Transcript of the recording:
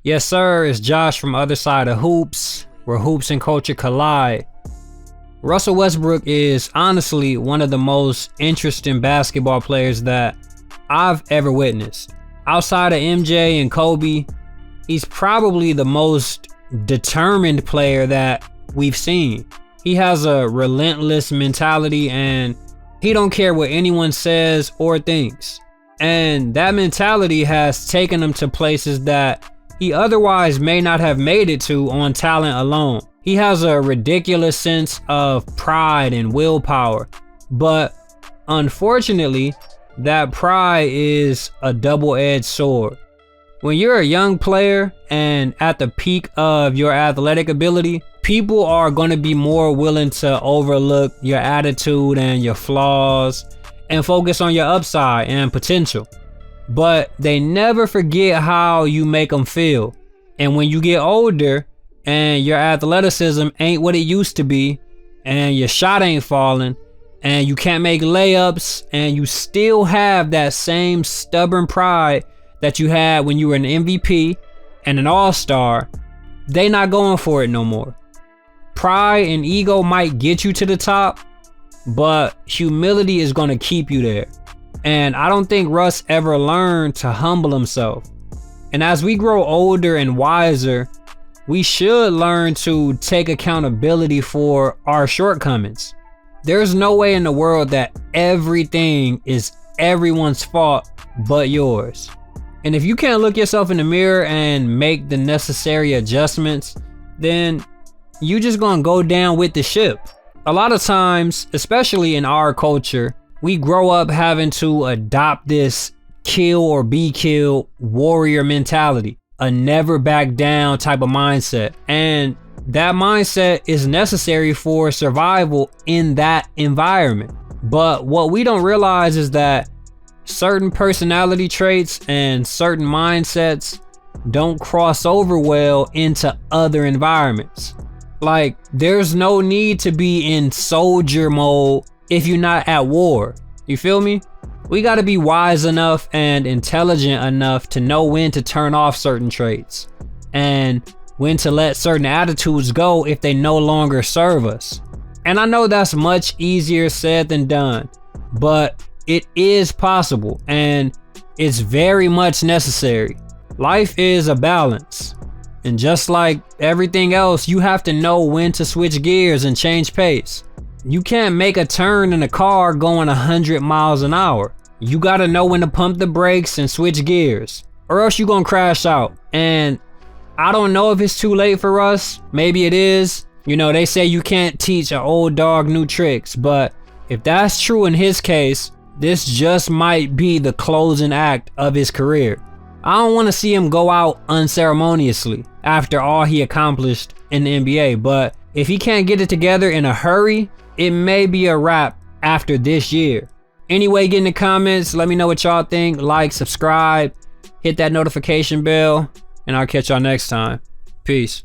Yes, sir, it's Josh from Other Side of Hoops, where hoops and culture collide. Russell Westbrook is honestly one of the most interesting basketball players that I've ever witnessed. Outside of MJ and Kobe, he's probably the most determined player that we've seen. He has a relentless mentality and he don't care what anyone says or thinks. And that mentality has taken him to places that he otherwise may not have made it to on talent alone. He has a ridiculous sense of pride and willpower, but unfortunately, that pride is a double-edged sword. When you're a young player and at the peak of your athletic ability, people are going to be more willing to overlook your attitude and your flaws and focus on your upside and potential. But they never forget how you make them feel. And when you get older and your athleticism ain't what it used to be, and your shot ain't falling, and you can't make layups, and you still have that same stubborn pride that you had when you were an MVP and an all-star, they not going for it no more. Pride and ego might get you to the top, but humility is going to keep you there. And I don't think Russ ever learned to humble himself. And as we grow older and wiser, we should learn to take accountability for our shortcomings. There's no way in the world that everything is everyone's fault but yours. And if you can't look yourself in the mirror and make the necessary adjustments, then you just gonna go down with the ship. A lot of times, especially in our culture, we grow up having to adopt this kill or be killed warrior mentality, a never back down type of mindset. And that mindset is necessary for survival in that environment. But what we don't realize is that certain personality traits and certain mindsets don't cross over well into other environments. Like, there's no need to be in soldier mode if you're not at war. You feel me? We gotta be wise enough and intelligent enough to know when to turn off certain traits and when to let certain attitudes go if they no longer serve us. And I know that's much easier said than done, but it is possible and it's very much necessary. Life is a balance. And just like everything else, you have to know when to switch gears and change pace. You can't make a turn in a car going 100 miles an hour. You gotta know when to pump the brakes and switch gears, or else you're gonna crash out. And I don't know if it's too late for us. Maybe it is. You know, they say you can't teach an old dog new tricks, but if that's true in his case, this just might be the closing act of his career. I don't want to see him go out unceremoniously after all he accomplished in the NBA, but if he can't get it together in a hurry, it may be a wrap after this year. Anyway, get in the comments, let me know what y'all think, like, subscribe, hit that notification bell, and I'll catch y'all next time. Peace.